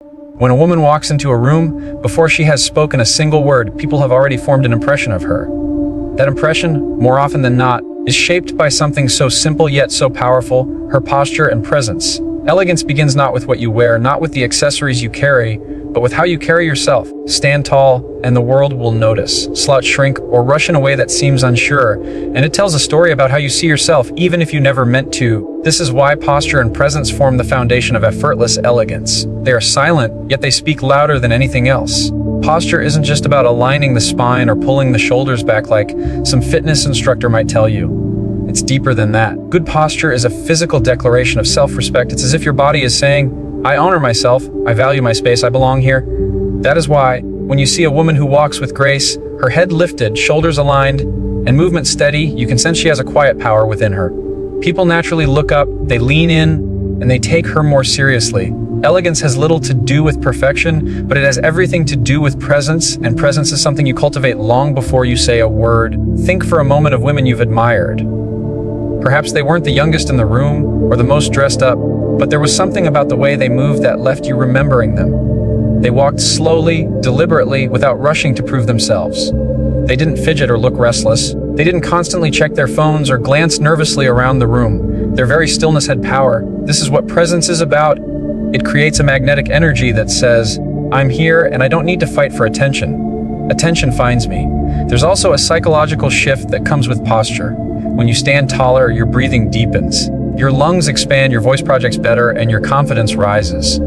When a woman walks into a room, before she has spoken a single word, people have already formed an impression of her. That impression, more often than not, is shaped by something so simple yet so powerful: her posture and presence. Elegance begins not with what you wear, not with the accessories you carry, but with how you carry yourself. Stand tall, and the world will notice. Slouch, shrink, or rush in a way that seems unsure, and it tells a story about how you see yourself, even if you never meant to. This is why posture and presence form the foundation of effortless elegance. They are silent, yet they speak louder than anything else. Posture isn't just about aligning the spine or pulling the shoulders back like some fitness instructor might tell you. It's deeper than that. Good posture is a physical declaration of self-respect. It's as if your body is saying, I honor myself, I value my space, I belong here. That is why, when you see a woman who walks with grace, her head lifted, shoulders aligned, and movement steady, you can sense she has a quiet power within her. People naturally look up, they lean in, and they take her more seriously. Elegance has little to do with perfection, but it has everything to do with presence, and presence is something you cultivate long before you say a word. Think for a moment of women you've admired. Perhaps they weren't the youngest in the room or the most dressed up, but there was something about the way they moved that left you remembering them. They walked slowly, deliberately, without rushing to prove themselves. They didn't fidget or look restless. They didn't constantly check their phones or glance nervously around the room. Their very stillness had power. This is what presence is about. It creates a magnetic energy that says, I'm here and I don't need to fight for attention. Attention finds me. There's also a psychological shift that comes with posture. When you stand taller, your breathing deepens. Your lungs expand, your voice projects better, and your confidence rises.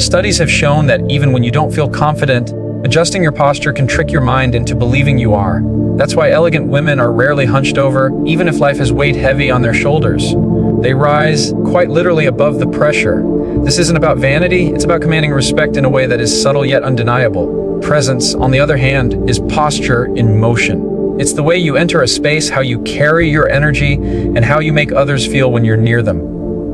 Studies have shown that even when you don't feel confident, adjusting your posture can trick your mind into believing you are. That's why elegant women are rarely hunched over, even if life has weighed heavy on their shoulders. They rise, quite literally, above the pressure. This isn't about vanity, it's about commanding respect in a way that is subtle yet undeniable. Presence, on the other hand, is posture in motion. It's the way you enter a space, how you carry your energy, and how you make others feel when you're near them.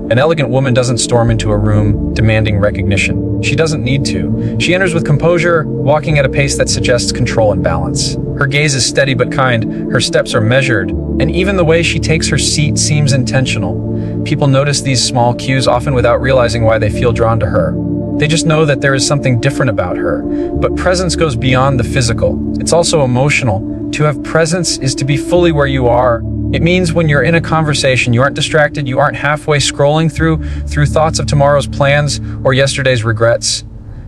An elegant woman doesn't storm into a room demanding recognition. She doesn't need to. She enters with composure, walking at a pace that suggests control and balance. Her gaze is steady but kind, her steps are measured, and even the way she takes her seat seems intentional. People notice these small cues, often without realizing why they feel drawn to her. They just know that there is something different about her. But presence goes beyond the physical. It's also emotional. To have presence is to be fully where you are. It means when you're in a conversation, you aren't distracted, you aren't halfway scrolling through thoughts of tomorrow's plans or yesterday's regrets.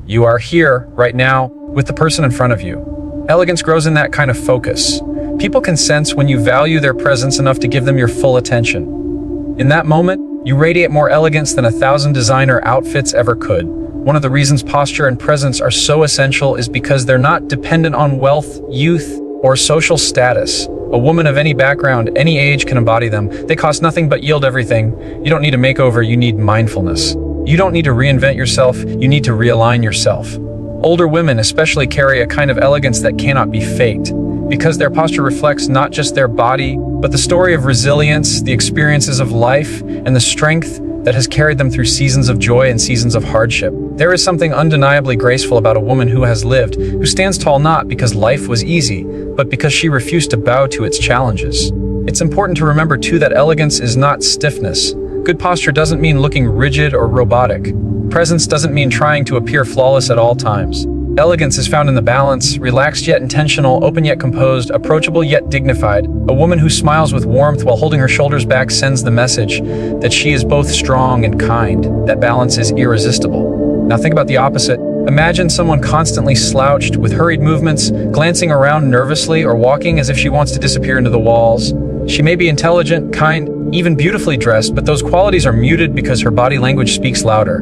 You are here, right now, with the person in front of you. Elegance grows in that kind of focus. People can sense when you value their presence enough to give them your full attention. In that moment, you radiate more elegance than 1,000 designer outfits ever could. One of the reasons posture and presence are so essential is because they're not dependent on wealth, youth, or social status. A woman of any background, any age can embody them. They cost nothing but yield everything. You don't need a makeover, you need mindfulness. You don't need to reinvent yourself, you need to realign yourself. Older women especially carry a kind of elegance that cannot be faked, because their posture reflects not just their body, but the story of resilience, the experiences of life, and the strength that has carried them through seasons of joy and seasons of hardship. There is something undeniably graceful about a woman who has lived, who stands tall not because life was easy, but because she refused to bow to its challenges. It's important to remember too that elegance is not stiffness. Good posture doesn't mean looking rigid or robotic. Presence doesn't mean trying to appear flawless at all times. Elegance is found in the balance, relaxed yet intentional, open yet composed, approachable yet dignified. A woman who smiles with warmth while holding her shoulders back sends the message that she is both strong and kind. That balance is irresistible. Now think about the opposite. Imagine someone constantly slouched, with hurried movements, glancing around nervously, or walking as if she wants to disappear into the walls. She may be intelligent, kind, even beautifully dressed, but those qualities are muted because her body language speaks louder.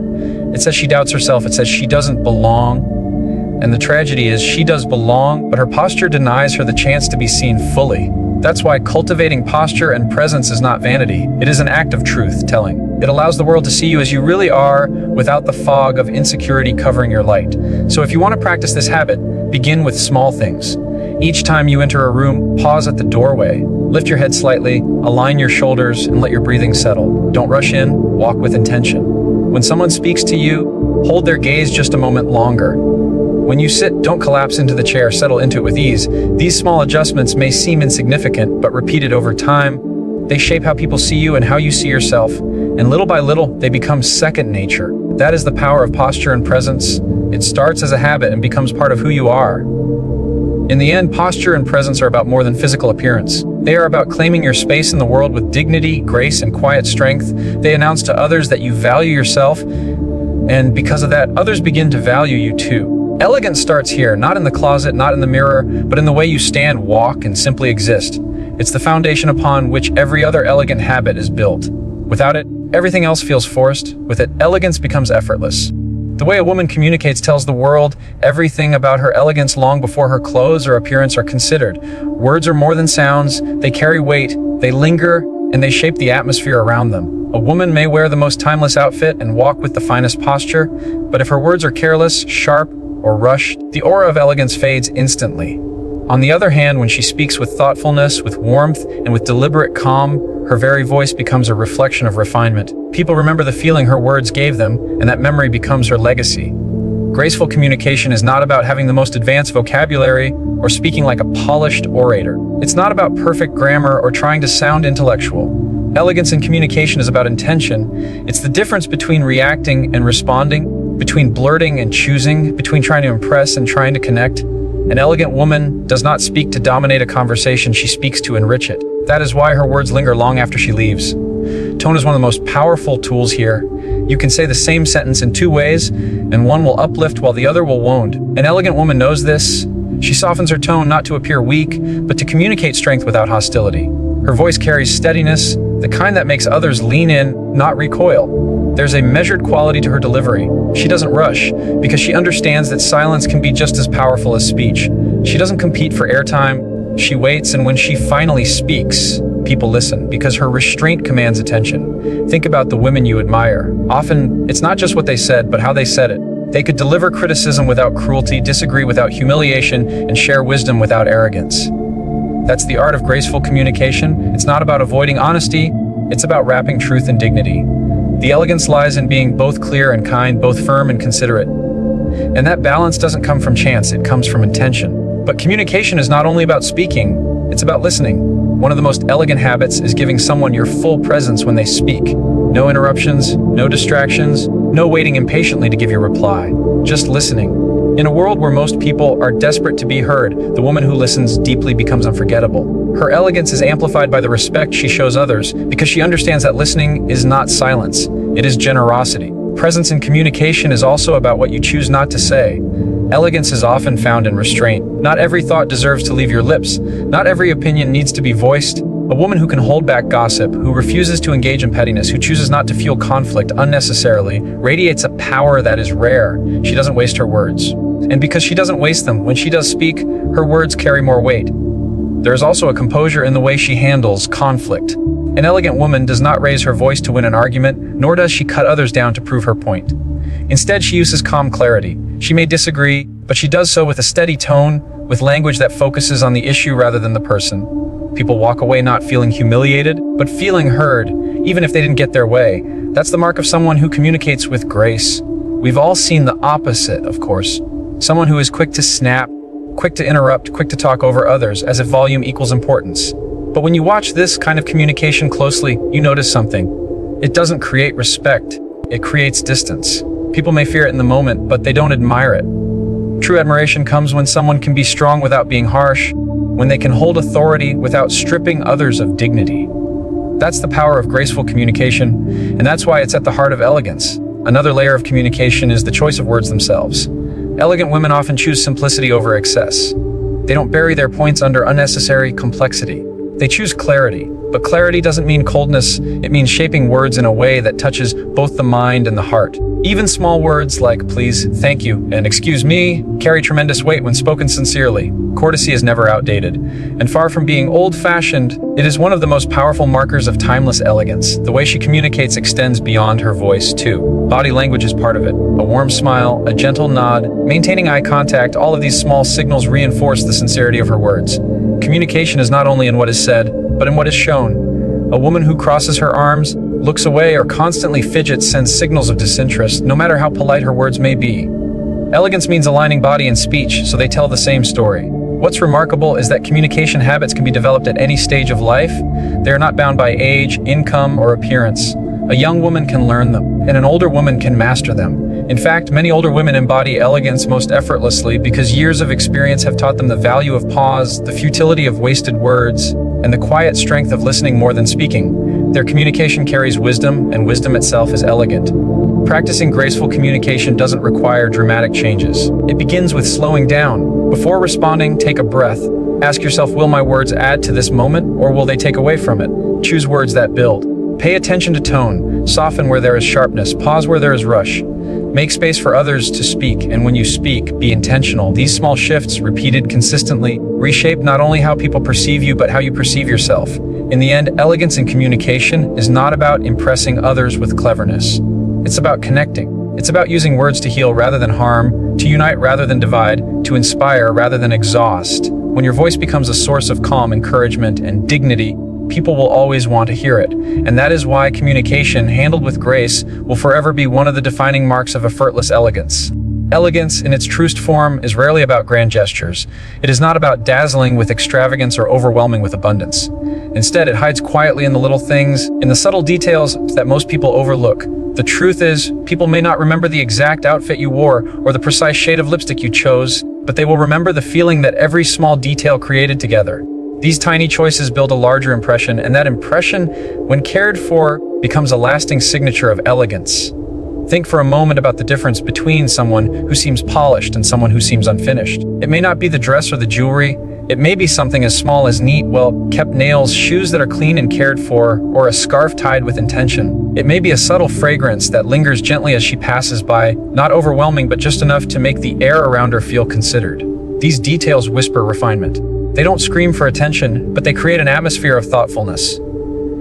It says she doubts herself, it says she doesn't belong. And the tragedy is she does belong, but her posture denies her the chance to be seen fully. That's why cultivating posture and presence is not vanity. It is an act of truth-telling. It allows the world to see you as you really are without the fog of insecurity covering your light. So if you want to practice this habit, begin with small things. Each time you enter a room, pause at the doorway. Lift your head slightly, align your shoulders, and let your breathing settle. Don't rush in, walk with intention. When someone speaks to you, hold their gaze just a moment longer. When you sit, don't collapse into the chair, settle into it with ease. These small adjustments may seem insignificant, but repeated over time, they shape how people see you and how you see yourself. And little by little, they become second nature. That is the power of posture and presence. It starts as a habit and becomes part of who you are. In the end, posture and presence are about more than physical appearance. They are about claiming your space in the world with dignity, grace, and quiet strength. They announce to others that you value yourself, and because of that, others begin to value you too. Elegance starts here, not in the closet, not in the mirror, but in the way you stand, walk, and simply exist. It's the foundation upon which every other elegant habit is built. Without it, everything else feels forced. With it, elegance becomes effortless. The way a woman communicates tells the world everything about her elegance long before her clothes or appearance are considered. Words are more than sounds, they carry weight, they linger, and they shape the atmosphere around them. A woman may wear the most timeless outfit and walk with the finest posture, but if her words are careless, sharp, or rushed, the aura of elegance fades instantly. On the other hand, when she speaks with thoughtfulness, with warmth, and with deliberate calm, her very voice becomes a reflection of refinement. People remember the feeling her words gave them, and that memory becomes her legacy. Graceful communication is not about having the most advanced vocabulary or speaking like a polished orator. It's not about perfect grammar or trying to sound intellectual. Elegance in communication is about intention. It's the difference between reacting and responding, between blurting and choosing, between trying to impress and trying to connect. An elegant woman does not speak to dominate a conversation, she speaks to enrich it. That is why her words linger long after she leaves. Tone is one of the most powerful tools here. You can say the same sentence in two ways, and one will uplift while the other will wound. An elegant woman knows this. She softens her tone not to appear weak, but to communicate strength without hostility. Her voice carries steadiness, the kind that makes others lean in, not recoil. There's a measured quality to her delivery. She doesn't rush, because she understands that silence can be just as powerful as speech. She doesn't compete for airtime. She waits, and when she finally speaks, people listen, because her restraint commands attention. Think about the women you admire. Often, it's not just what they said, but how they said it. They could deliver criticism without cruelty, disagree without humiliation, and share wisdom without arrogance. That's the art of graceful communication. It's not about avoiding honesty, it's about wrapping truth in dignity. The elegance lies in being both clear and kind, both firm and considerate. And that balance doesn't come from chance, it comes from intention. But communication is not only about speaking, it's about listening. One of the most elegant habits is giving someone your full presence when they speak. No interruptions, no distractions, no waiting impatiently to give your reply. Just listening. In a world where most people are desperate to be heard, the woman who listens deeply becomes unforgettable. Her elegance is amplified by the respect she shows others because she understands that listening is not silence, it is generosity. Presence in communication is also about what you choose not to say. Elegance is often found in restraint. Not every thought deserves to leave your lips. Not every opinion needs to be voiced. A woman who can hold back gossip, who refuses to engage in pettiness, who chooses not to fuel conflict unnecessarily, radiates a power that is rare. She doesn't waste her words. And because she doesn't waste them, when she does speak, her words carry more weight. There is also a composure in the way she handles conflict. An elegant woman does not raise her voice to win an argument, nor does she cut others down to prove her point. Instead, she uses calm clarity. She may disagree, but she does so with a steady tone, with language that focuses on the issue rather than the person. People walk away not feeling humiliated, but feeling heard, even if they didn't get their way. That's the mark of someone who communicates with grace. We've all seen the opposite, of course. Someone who is quick to snap, quick to interrupt, quick to talk over others, as if volume equals importance. But when you watch this kind of communication closely, you notice something. It doesn't create respect, it creates distance. People may fear it in the moment, but they don't admire it. True admiration comes when someone can be strong without being harsh, when they can hold authority without stripping others of dignity. That's the power of graceful communication, and that's why it's at the heart of elegance. Another layer of communication is the choice of words themselves. Elegant women often choose simplicity over excess. They don't bury their points under unnecessary complexity. They choose clarity, but clarity doesn't mean coldness, it means shaping words in a way that touches both the mind and the heart. Even small words like please, thank you, and excuse me carry tremendous weight when spoken sincerely. Courtesy is never outdated, and far from being old-fashioned, it is one of the most powerful markers of timeless elegance. The way she communicates extends beyond her voice, too. Body language is part of it. A warm smile, a gentle nod, maintaining eye contact, all of these small signals reinforce the sincerity of her words. Communication is not only in what is said, but in what is shown. A woman who crosses her arms, looks away, or constantly fidgets sends signals of disinterest, no matter how polite her words may be. Elegance means aligning body and speech, so they tell the same story. What's remarkable is that communication habits can be developed at any stage of life. They are not bound by age, income, or appearance. A young woman can learn them, and an older woman can master them. In fact, many older women embody elegance most effortlessly because years of experience have taught them the value of pause, the futility of wasted words, and the quiet strength of listening more than speaking. Their communication carries wisdom, and wisdom itself is elegant. Practicing graceful communication doesn't require dramatic changes. It begins with slowing down. Before responding, take a breath. Ask yourself, will my words add to this moment, or will they take away from it? Choose words that build. Pay attention to tone. Soften where there is sharpness. Pause where there is rush. Make space for others to speak, and when you speak, be intentional. These small shifts, repeated consistently, reshape not only how people perceive you, but how you perceive yourself. In the end, elegance in communication is not about impressing others with cleverness. It's about connecting. It's about using words to heal rather than harm, to unite rather than divide, to inspire rather than exhaust. When your voice becomes a source of calm, encouragement, and dignity, people will always want to hear it. And that is why communication, handled with grace, will forever be one of the defining marks of effortless elegance. Elegance, in its truest form, is rarely about grand gestures. It is not about dazzling with extravagance or overwhelming with abundance. Instead, it hides quietly in the little things, in the subtle details that most people overlook. The truth is, people may not remember the exact outfit you wore or the precise shade of lipstick you chose, but they will remember the feeling that every small detail created together. These tiny choices build a larger impression, and that impression, when cared for, becomes a lasting signature of elegance. Think for a moment about the difference between someone who seems polished and someone who seems unfinished. It may not be the dress or the jewelry. It may be something as small as neat, well-kept nails, shoes that are clean and cared for, or a scarf tied with intention. It may be a subtle fragrance that lingers gently as she passes by, not overwhelming but just enough to make the air around her feel considered. These details whisper refinement. They don't scream for attention, but they create an atmosphere of thoughtfulness.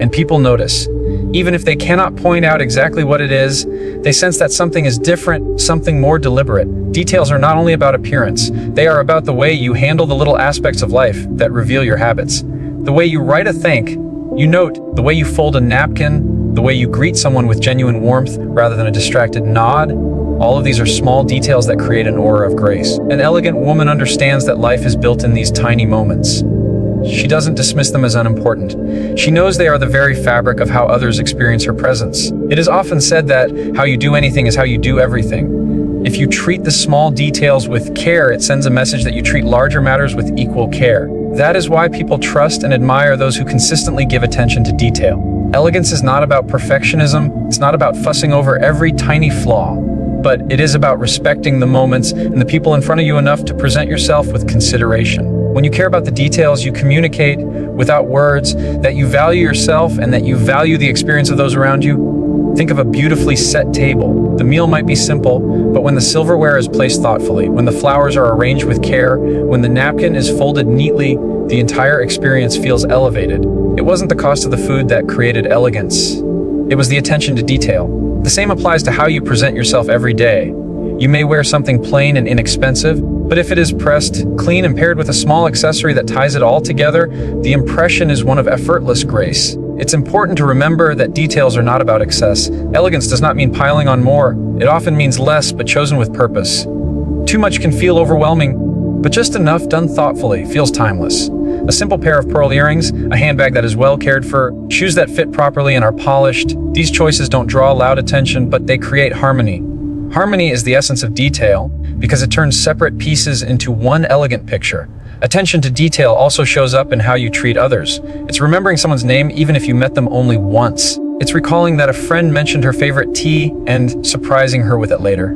And people notice. Even if they cannot point out exactly what it is, they sense that something is different, something more deliberate. Details are not only about appearance, they are about the way you handle the little aspects of life that reveal your habits. The way you write a thank you note, the way you fold a napkin, the way you greet someone with genuine warmth rather than a distracted nod. All of these are small details that create an aura of grace. An elegant woman understands that life is built in these tiny moments. She doesn't dismiss them as unimportant. She knows they are the very fabric of how others experience her presence. It is often said that how you do anything is how you do everything. If you treat the small details with care, it sends a message that you treat larger matters with equal care. That is why people trust and admire those who consistently give attention to detail. Elegance is not about perfectionism. It's not about fussing over every tiny flaw. But it is about respecting the moments and the people in front of you enough to present yourself with consideration. When you care about the details, you communicate without words that you value yourself and that you value the experience of those around you. Think of a beautifully set table. The meal might be simple, but when the silverware is placed thoughtfully, when the flowers are arranged with care, when the napkin is folded neatly, the entire experience feels elevated. It wasn't the cost of the food that created elegance. It was the attention to detail. The same applies to how you present yourself every day. You may wear something plain and inexpensive, but if it is pressed, clean, and paired with a small accessory that ties it all together, the impression is one of effortless grace. It's important to remember that details are not about excess. Elegance does not mean piling on more. It often means less, but chosen with purpose. Too much can feel overwhelming, but just enough done thoughtfully feels timeless. A simple pair of pearl earrings, a handbag that is well cared for, shoes that fit properly and are polished. These choices don't draw loud attention, but they create harmony. Harmony is the essence of detail because it turns separate pieces into one elegant picture. Attention to detail also shows up in how you treat others. It's remembering someone's name even if you met them only once. It's recalling that a friend mentioned her favorite tea and surprising her with it later.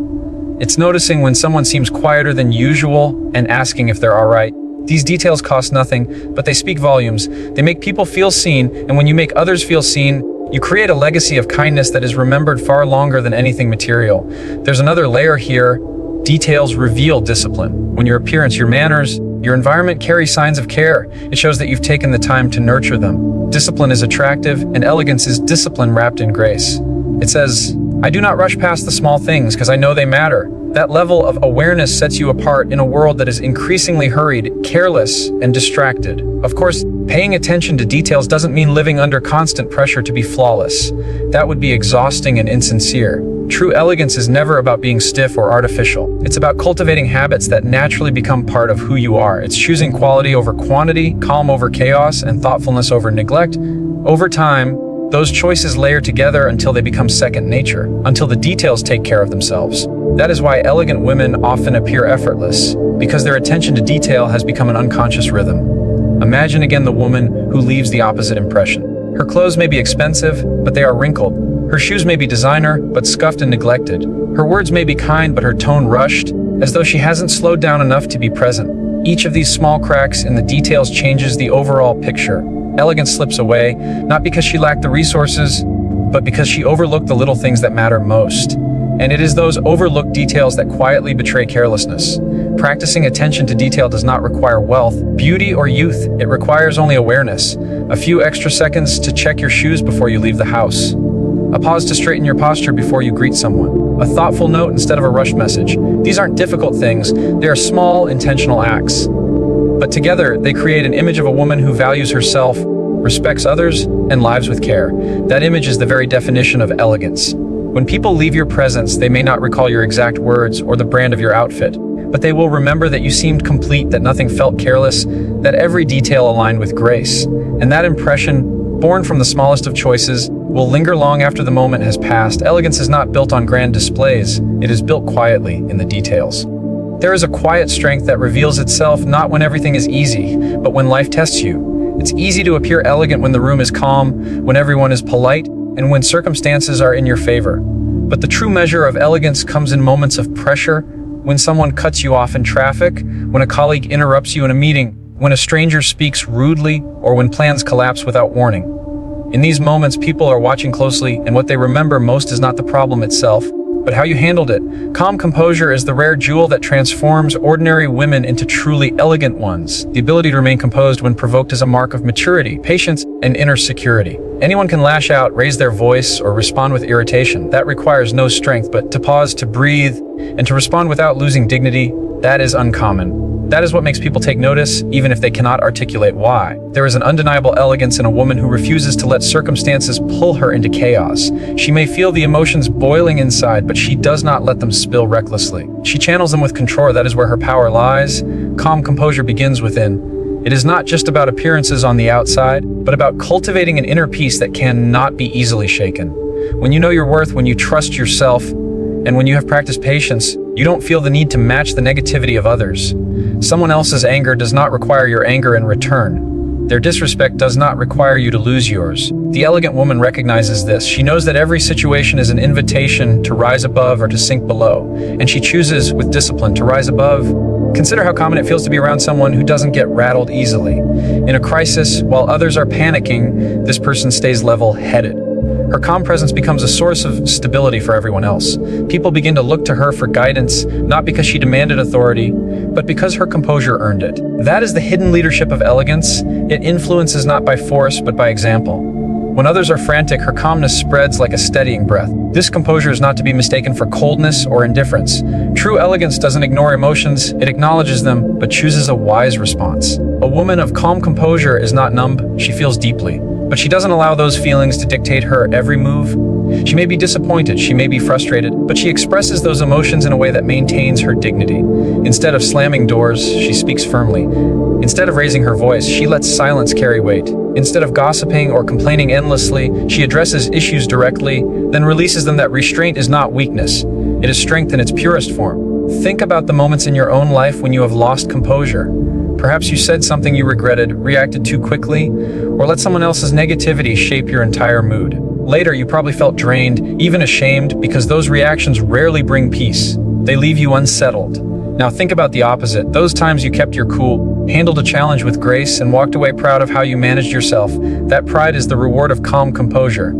It's noticing when someone seems quieter than usual and asking if they're all right. These details cost nothing, but they speak volumes. They make people feel seen, and when you make others feel seen, you create a legacy of kindness that is remembered far longer than anything material. There's another layer here. Details reveal discipline. When your appearance, your manners, your environment carry signs of care, it shows that you've taken the time to nurture them. Discipline is attractive, and elegance is discipline wrapped in grace. It says, I do not rush past the small things because I know they matter. That level of awareness sets you apart in a world that is increasingly hurried, careless, and distracted. Of course, paying attention to details doesn't mean living under constant pressure to be flawless. That would be exhausting and insincere. True elegance is never about being stiff or artificial. It's about cultivating habits that naturally become part of who you are. It's choosing quality over quantity, calm over chaos, and thoughtfulness over neglect. Over time, Those choices layer together until they become second nature, until the details take care of themselves. That is why elegant women often appear effortless, because their attention to detail has become an unconscious rhythm. Imagine again the woman who leaves the opposite impression. Her clothes may be expensive, but they are wrinkled. Her shoes may be designer, but scuffed and neglected. Her words may be kind, but her tone rushed, as though she hasn't slowed down enough to be present. Each of these small cracks in the details changes the overall picture. Elegance slips away, not because she lacked the resources, but because she overlooked the little things that matter most. And it is those overlooked details that quietly betray carelessness. Practicing attention to detail does not require wealth, beauty, or youth. It requires only awareness. A few extra seconds to check your shoes before you leave the house. A pause to straighten your posture before you greet someone. A thoughtful note instead of a rushed message. These aren't difficult things. They are small, intentional acts. But together, they create an image of a woman who values herself, respects others, and lives with care. That image is the very definition of elegance. When people leave your presence, they may not recall your exact words or the brand of your outfit, but they will remember that you seemed complete, that nothing felt careless, that every detail aligned with grace. And that impression, born from the smallest of choices, will linger long after the moment has passed. Elegance is not built on grand displays. It is built quietly in the details. There is a quiet strength that reveals itself not when everything is easy, but when life tests you. It's easy to appear elegant when the room is calm, when everyone is polite, and when circumstances are in your favor. But the true measure of elegance comes in moments of pressure, when someone cuts you off in traffic, when a colleague interrupts you in a meeting, when a stranger speaks rudely, or when plans collapse without warning. In these moments, people are watching closely, and what they remember most is not the problem itself, but how you handled it. Calm composure is the rare jewel that transforms ordinary women into truly elegant ones. The ability to remain composed when provoked is a mark of maturity, patience, and inner security. Anyone can lash out, raise their voice, or respond with irritation. That requires no strength, but to pause, to breathe, and to respond without losing dignity, that is uncommon. That is what makes people take notice, even if they cannot articulate why. There is an undeniable elegance in a woman who refuses to let circumstances pull her into chaos. She may feel the emotions boiling inside, but she does not let them spill recklessly. She channels them with control. That is where her power lies. Calm composure begins within. It is not just about appearances on the outside, but about cultivating an inner peace that cannot be easily shaken. When you know your worth, when you trust yourself, and when you have practiced patience, you don't feel the need to match the negativity of others. Someone else's anger does not require your anger in return. Their disrespect does not require you to lose yours. The elegant woman recognizes this. She knows that every situation is an invitation to rise above or to sink below, and she chooses, with discipline, to rise above. Consider how common it feels to be around someone who doesn't get rattled easily. In a crisis, while others are panicking, this person stays level-headed. Her calm presence becomes a source of stability for everyone else. People begin to look to her for guidance, not because she demanded authority, but because her composure earned it. That is the hidden leadership of elegance. It influences not by force, but by example. When others are frantic, her calmness spreads like a steadying breath. This composure is not to be mistaken for coldness or indifference. True elegance doesn't ignore emotions, it acknowledges them, but chooses a wise response. A woman of calm composure is not numb, she feels deeply. But she doesn't allow those feelings to dictate her every move. She may be disappointed, she may be frustrated, but she expresses those emotions in a way that maintains her dignity. Instead of slamming doors, she speaks firmly. Instead of raising her voice, she lets silence carry weight. Instead of gossiping or complaining endlessly, she addresses issues directly, then releases them. That restraint is not weakness. It is strength in its purest form. Think about the moments in your own life when you have lost composure. Perhaps you said something you regretted, reacted too quickly, or let someone else's negativity shape your entire mood. Later, you probably felt drained, even ashamed, because those reactions rarely bring peace. They leave you unsettled. Now think about the opposite. Those times you kept your cool, handled a challenge with grace, and walked away proud of how you managed yourself. That pride is the reward of calm composure.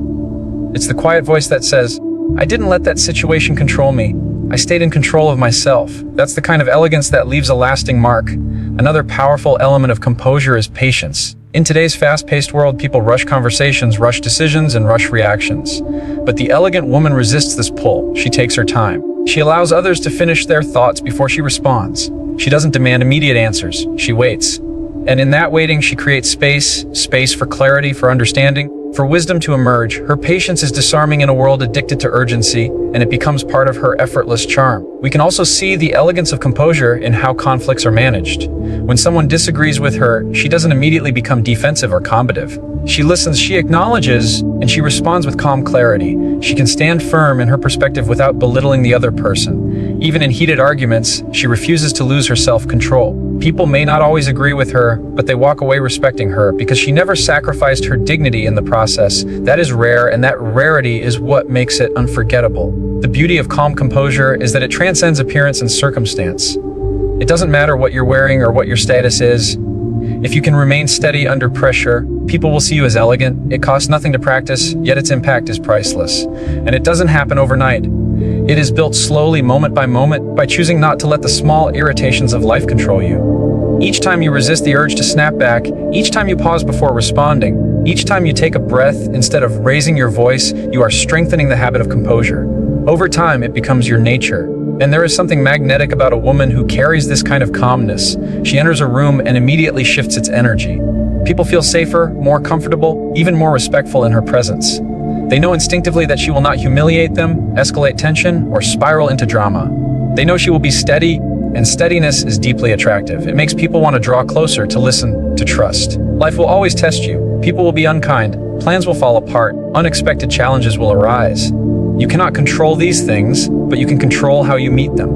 It's the quiet voice that says, "I didn't let that situation control me. I stayed in control of myself." That's the kind of elegance that leaves a lasting mark. Another powerful element of composure is patience. In today's fast-paced world, people rush conversations, rush decisions, and rush reactions. But the elegant woman resists this pull. She takes her time. She allows others to finish their thoughts before she responds. She doesn't demand immediate answers. She waits. And in that waiting, she creates space for clarity, for understanding. For wisdom to emerge, her patience is disarming in a world addicted to urgency, and it becomes part of her effortless charm. We can also see the elegance of composure in how conflicts are managed. When someone disagrees with her, she doesn't immediately become defensive or combative. She listens, she acknowledges, and she responds with calm clarity. She can stand firm in her perspective without belittling the other person. Even in heated arguments, she refuses to lose her self-control. People may not always agree with her, but they walk away respecting her because she never sacrificed her dignity in the process. That is rare, and that rarity is what makes it unforgettable. The beauty of calm composure is that it transcends appearance and circumstance. It doesn't matter what you're wearing or what your status is. If you can remain steady under pressure, people will see you as elegant. It costs nothing to practice, yet its impact is priceless. And it doesn't happen overnight. It is built slowly, moment by moment, by choosing not to let the small irritations of life control you. Each time you resist the urge to snap back, each time you pause before responding, each time you take a breath instead of raising your voice, you are strengthening the habit of composure. Over time, it becomes your nature. And there is something magnetic about a woman who carries this kind of calmness. She enters a room and immediately shifts its energy. People feel safer, more comfortable, even more respectful in her presence. They know instinctively that she will not humiliate them, escalate tension, or spiral into drama. They know she will be steady, and steadiness is deeply attractive. It makes people want to draw closer, to listen, to trust. Life will always test you. People will be unkind. Plans will fall apart. Unexpected challenges will arise. You cannot control these things, but you can control how you meet them.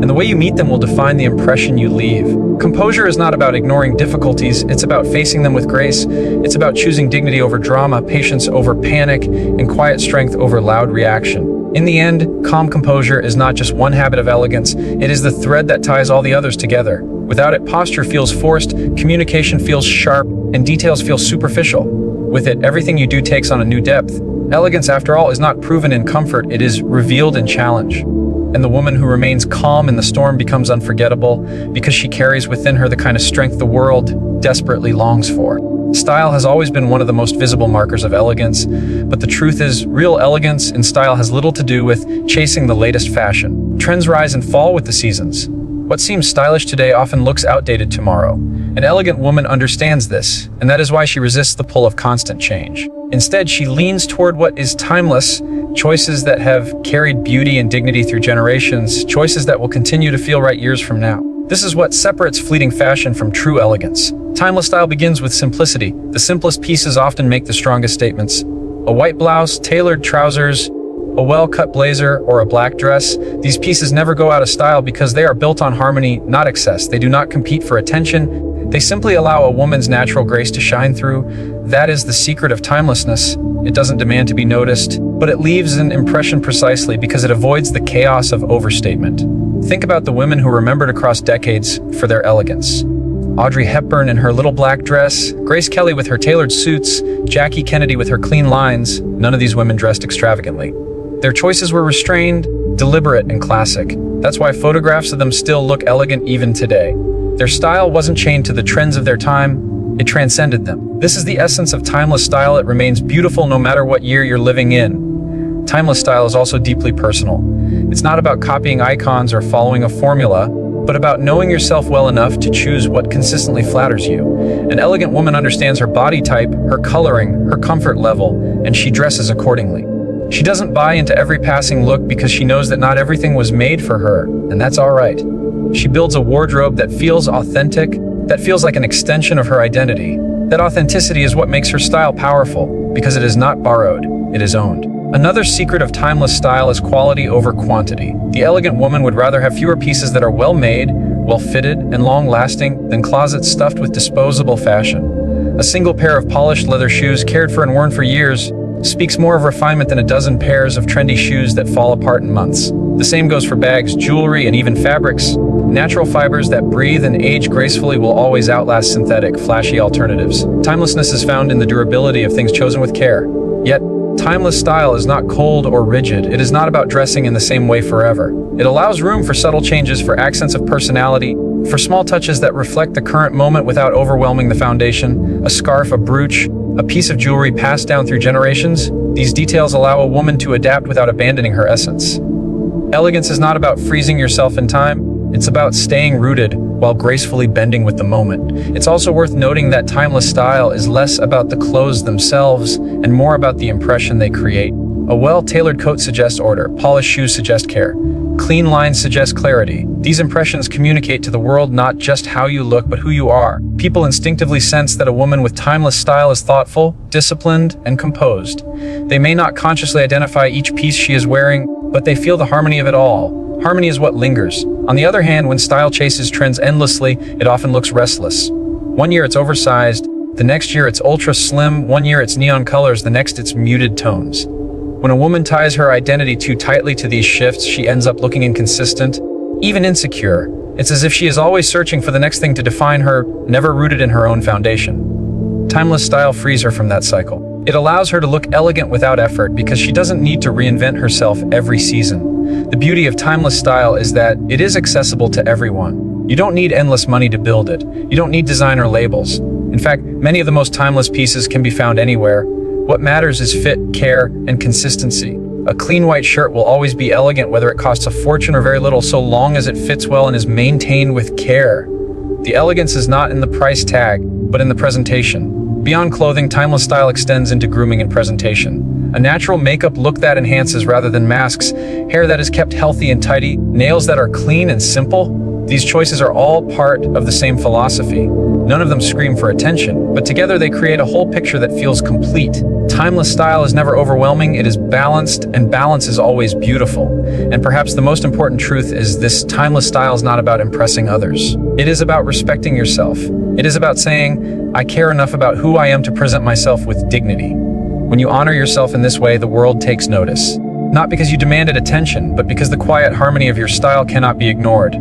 And the way you meet them will define the impression you leave. Composure is not about ignoring difficulties, it's about facing them with grace. It's about choosing dignity over drama, patience over panic, and quiet strength over loud reaction. In the end, calm composure is not just one habit of elegance, it is the thread that ties all the others together. Without it, posture feels forced, communication feels sharp, and details feel superficial. With it, everything you do takes on a new depth. Elegance, after all, is not proven in comfort, it is revealed in challenge. And the woman who remains calm in the storm becomes unforgettable because she carries within her the kind of strength the world desperately longs for. Style has always been one of the most visible markers of elegance, but the truth is, real elegance in style has little to do with chasing the latest fashion. Trends rise and fall with the seasons. What seems stylish today often looks outdated tomorrow. An elegant woman understands this, and that is why she resists the pull of constant change. Instead, she leans toward what is timeless, choices that have carried beauty and dignity through generations, choices that will continue to feel right years from now. This is what separates fleeting fashion from true elegance. Timeless style begins with simplicity. The simplest pieces often make the strongest statements. A white blouse, tailored trousers, a well-cut blazer, or a black dress. These pieces never go out of style because they are built on harmony, not excess. They do not compete for attention. They simply allow a woman's natural grace to shine through. That is the secret of timelessness. It doesn't demand to be noticed, but it leaves an impression precisely because it avoids the chaos of overstatement. Think about the women who are remembered across decades for their elegance. Audrey Hepburn in her little black dress, Grace Kelly with her tailored suits, Jackie Kennedy with her clean lines. None of these women dressed extravagantly. Their choices were restrained, deliberate, and classic. That's why photographs of them still look elegant even today. Their style wasn't chained to the trends of their time, it transcended them. This is the essence of timeless style. It remains beautiful no matter what year you're living in. Timeless style is also deeply personal. It's not about copying icons or following a formula, but about knowing yourself well enough to choose what consistently flatters you. An elegant woman understands her body type, her coloring, her comfort level, and she dresses accordingly. She doesn't buy into every passing look because she knows that not everything was made for her, and that's all right. She builds a wardrobe that feels authentic, that feels like an extension of her identity. That authenticity is what makes her style powerful, because it is not borrowed, it is owned. Another secret of timeless style is quality over quantity. The elegant woman would rather have fewer pieces that are well-made, well-fitted, and long-lasting than closets stuffed with disposable fashion. A single pair of polished leather shoes cared for and worn for years speaks more of refinement than a dozen pairs of trendy shoes that fall apart in months. The same goes for bags, jewelry, and even fabrics. Natural fibers that breathe and age gracefully will always outlast synthetic, flashy alternatives. Timelessness is found in the durability of things chosen with care. Yet, timeless style is not cold or rigid. It is not about dressing in the same way forever. It allows room for subtle changes, for accents of personality, for small touches that reflect the current moment without overwhelming the foundation. A scarf, a brooch, a piece of jewelry passed down through generations. These details allow a woman to adapt without abandoning her essence. Elegance is not about freezing yourself in time. It's about staying rooted, while gracefully bending with the moment. It's also worth noting that timeless style is less about the clothes themselves and more about the impression they create. A well-tailored coat suggests order, polished shoes suggest care, clean lines suggest clarity. These impressions communicate to the world not just how you look, but who you are. People instinctively sense that a woman with timeless style is thoughtful, disciplined, and composed. They may not consciously identify each piece she is wearing, but they feel the harmony of it all. Harmony is what lingers. On the other hand, when style chases trends endlessly, it often looks restless. One year it's oversized, the next year it's ultra slim, one year it's neon colors, the next it's muted tones. When a woman ties her identity too tightly to these shifts, she ends up looking inconsistent, even insecure. It's as if she is always searching for the next thing to define her, never rooted in her own foundation. Timeless style frees her from that cycle. It allows her to look elegant without effort because she doesn't need to reinvent herself every season. The beauty of timeless style is that it is accessible to everyone. You don't need endless money to build it. You don't need designer labels. In fact, many of the most timeless pieces can be found anywhere. What matters is fit, care, and consistency. A clean white shirt will always be elegant whether it costs a fortune or very little, so long as it fits well and is maintained with care. The elegance is not in the price tag, but in the presentation. Beyond clothing, timeless style extends into grooming and presentation. A natural makeup look that enhances rather than masks, hair that is kept healthy and tidy, nails that are clean and simple. These choices are all part of the same philosophy. None of them scream for attention, but together they create a whole picture that feels complete. Timeless style is never overwhelming, it is balanced, and balance is always beautiful. And perhaps the most important truth is this: timeless style is not about impressing others. It is about respecting yourself. It is about saying, I care enough about who I am to present myself with dignity. When you honor yourself in this way, the world takes notice. Not because you demanded attention, but because the quiet harmony of your style cannot be ignored.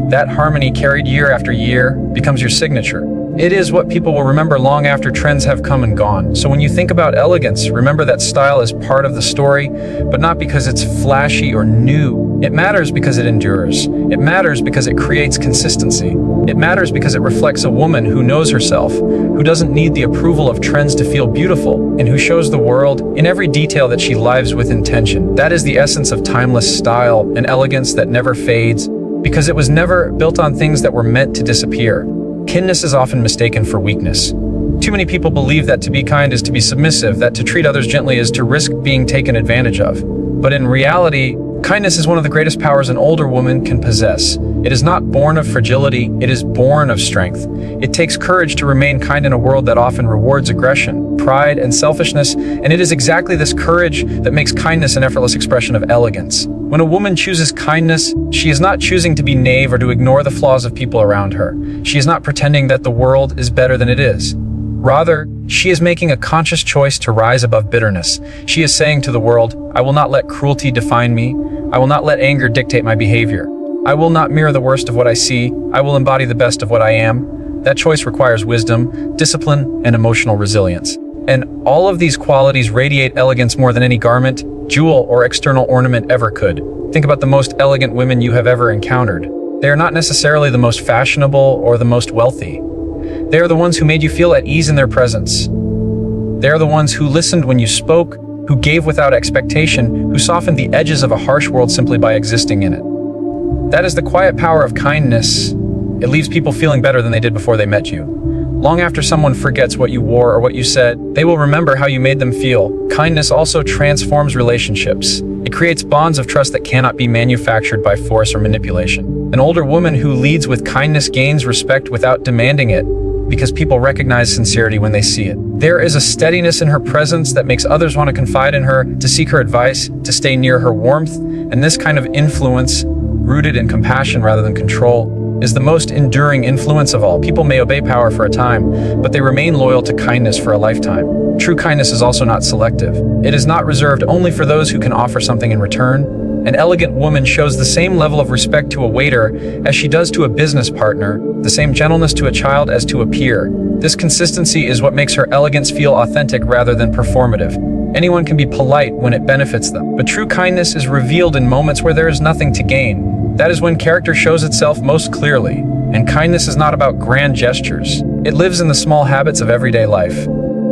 That harmony, carried year after year, becomes your signature. It is what people will remember long after trends have come and gone. So when you think about elegance, remember that style is part of the story, but not because it's flashy or new. It matters because it endures. It matters because it creates consistency. It matters because it reflects a woman who knows herself, who doesn't need the approval of trends to feel beautiful, and who shows the world in every detail that she lives with intention. That is the essence of timeless style, an elegance that never fades, because it was never built on things that were meant to disappear. Kindness is often mistaken for weakness. Too many people believe that to be kind is to be submissive, that to treat others gently is to risk being taken advantage of. But in reality, kindness is one of the greatest powers an older woman can possess. It is not born of fragility, it is born of strength. It takes courage to remain kind in a world that often rewards aggression, pride, and selfishness, and it is exactly this courage that makes kindness an effortless expression of elegance. When a woman chooses kindness, she is not choosing to be naive or to ignore the flaws of people around her. She is not pretending that the world is better than it is. Rather, she is making a conscious choice to rise above bitterness. She is saying to the world, I will not let cruelty define me. I will not let anger dictate my behavior. I will not mirror the worst of what I see. I will embody the best of what I am. That choice requires wisdom, discipline, and emotional resilience. And all of these qualities radiate elegance more than any garment, jewel, or external ornament ever could. Think about the most elegant women you have ever encountered. They are not necessarily the most fashionable or the most wealthy. They are the ones who made you feel at ease in their presence. They are the ones who listened when you spoke, who gave without expectation, who softened the edges of a harsh world simply by existing in it. That is the quiet power of kindness. It leaves people feeling better than they did before they met you. Long after someone forgets what you wore or what you said, they will remember how you made them feel. Kindness also transforms relationships. It creates bonds of trust that cannot be manufactured by force or manipulation. An older woman who leads with kindness gains respect without demanding it, because people recognize sincerity when they see it. There is a steadiness in her presence that makes others want to confide in her, to seek her advice, to stay near her warmth, and this kind of influence, rooted in compassion rather than control, is the most enduring influence of all. People may obey power for a time, but they remain loyal to kindness for a lifetime. True kindness is also not selective. It is not reserved only for those who can offer something in return. An elegant woman shows the same level of respect to a waiter as she does to a business partner, the same gentleness to a child as to a peer. This consistency is what makes her elegance feel authentic rather than performative. Anyone can be polite when it benefits them, but true kindness is revealed in moments where there is nothing to gain. That is when character shows itself most clearly, and kindness is not about grand gestures. It lives in the small habits of everyday life.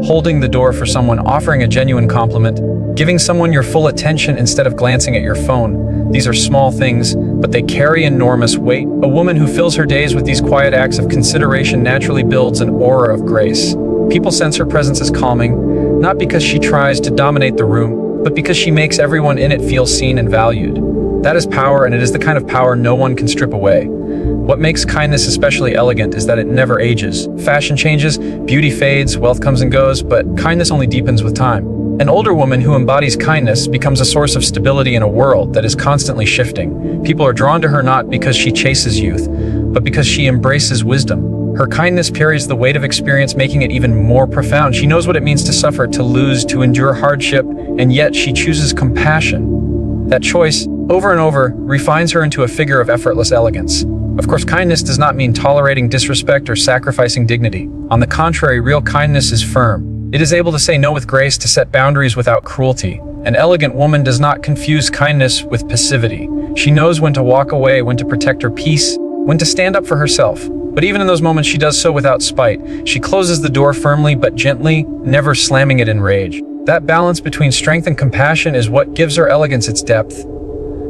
Holding the door for someone, offering a genuine compliment, giving someone your full attention instead of glancing at your phone. These are small things, but they carry enormous weight. A woman who fills her days with these quiet acts of consideration naturally builds an aura of grace. People sense her presence as calming, not because she tries to dominate the room, but because she makes everyone in it feel seen and valued. That is power, and it is the kind of power no one can strip away. What makes kindness especially elegant is that it never ages. Fashion changes, beauty fades, wealth comes and goes, but kindness only deepens with time. An older woman who embodies kindness becomes a source of stability in a world that is constantly shifting. People are drawn to her not because she chases youth, but because she embraces wisdom. Her kindness carries the weight of experience, making it even more profound. She knows what it means to suffer, to lose, to endure hardship, and yet she chooses compassion. That choice, over and over, refines her into a figure of effortless elegance. Of course, kindness does not mean tolerating disrespect or sacrificing dignity. On the contrary, real kindness is firm. It is able to say no with grace, to set boundaries without cruelty. An elegant woman does not confuse kindness with passivity. She knows when to walk away, when to protect her peace, when to stand up for herself. But even in those moments, she does so without spite. She closes the door firmly but gently, never slamming it in rage. That balance between strength and compassion is what gives her elegance its depth.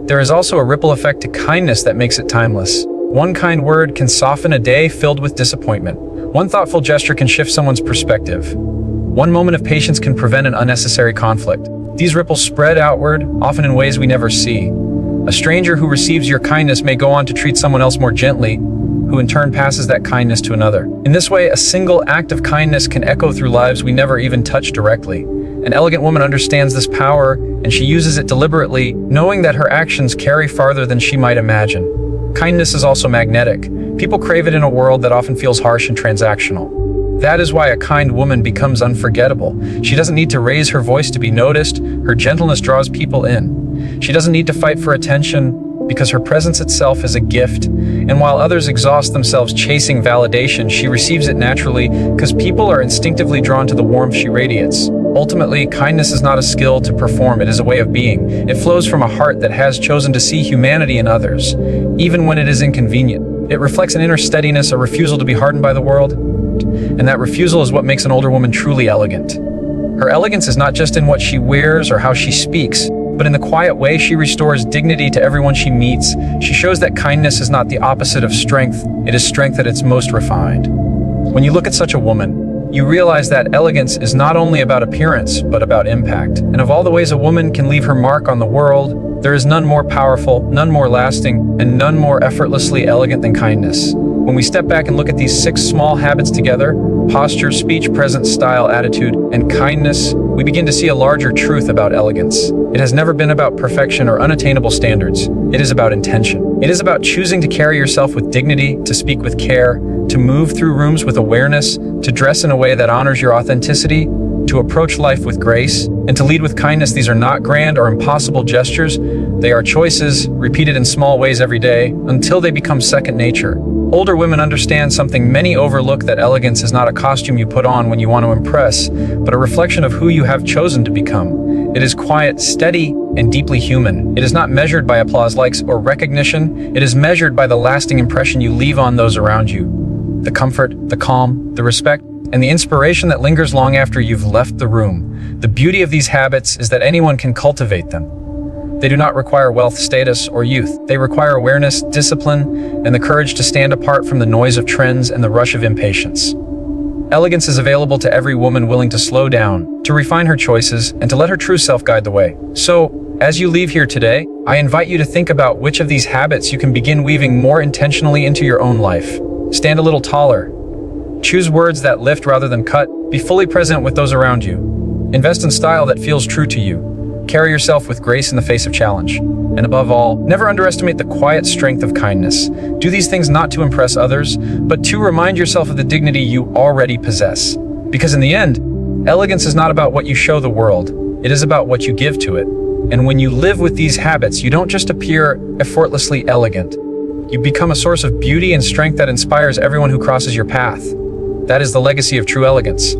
There is also a ripple effect to kindness that makes it timeless. One kind word can soften a day filled with disappointment. One thoughtful gesture can shift someone's perspective. One moment of patience can prevent an unnecessary conflict. These ripples spread outward, often in ways we never see. A stranger who receives your kindness may go on to treat someone else more gently, who in turn passes that kindness to another. In this way, a single act of kindness can echo through lives we never even touch directly. An elegant woman understands this power, and she uses it deliberately, knowing that her actions carry farther than she might imagine. Kindness is also magnetic. People crave it in a world that often feels harsh and transactional. That is why a kind woman becomes unforgettable. She doesn't need to raise her voice to be noticed. Her gentleness draws people in. She doesn't need to fight for attention because her presence itself is a gift. And while others exhaust themselves chasing validation, she receives it naturally because people are instinctively drawn to the warmth she radiates. Ultimately, kindness is not a skill to perform, it is a way of being. It flows from a heart that has chosen to see humanity in others, even when it is inconvenient. It reflects an inner steadiness, a refusal to be hardened by the world, and that refusal is what makes an older woman truly elegant. Her elegance is not just in what she wears or how she speaks, but in the quiet way she restores dignity to everyone she meets. She shows that kindness is not the opposite of strength, it is strength at its most refined. When you look at such a woman, you realize that elegance is not only about appearance, but about impact. And of all the ways a woman can leave her mark on the world, there is none more powerful, none more lasting, and none more effortlessly elegant than kindness. When we step back and look at these 6 small habits together, posture, speech, presence, style, attitude, and kindness, we begin to see a larger truth about elegance. It has never been about perfection or unattainable standards. It is about intention. It is about choosing to carry yourself with dignity, to speak with care, to move through rooms with awareness, to dress in a way that honors your authenticity, to approach life with grace, and to lead with kindness. These are not grand or impossible gestures. They are choices repeated in small ways every day until they become second nature. Older women understand something many overlook, that elegance is not a costume you put on when you want to impress, but a reflection of who you have chosen to become. It is quiet, steady, and deeply human. It is not measured by applause, likes, or recognition. It is measured by the lasting impression you leave on those around you. The comfort, the calm, the respect, and the inspiration that lingers long after you've left the room. The beauty of these habits is that anyone can cultivate them. They do not require wealth, status, or youth. They require awareness, discipline, and the courage to stand apart from the noise of trends and the rush of impatience. Elegance is available to every woman willing to slow down, to refine her choices, and to let her true self guide the way. So, as you leave here today, I invite you to think about which of these habits you can begin weaving more intentionally into your own life. Stand a little taller. Choose words that lift rather than cut. Be fully present with those around you. Invest in style that feels true to you. Carry yourself with grace in the face of challenge. And above all, never underestimate the quiet strength of kindness. Do these things not to impress others, but to remind yourself of the dignity you already possess. Because in the end, elegance is not about what you show the world. It is about what you give to it. And when you live with these habits, you don't just appear effortlessly elegant. You become a source of beauty and strength that inspires everyone who crosses your path. That is the legacy of true elegance.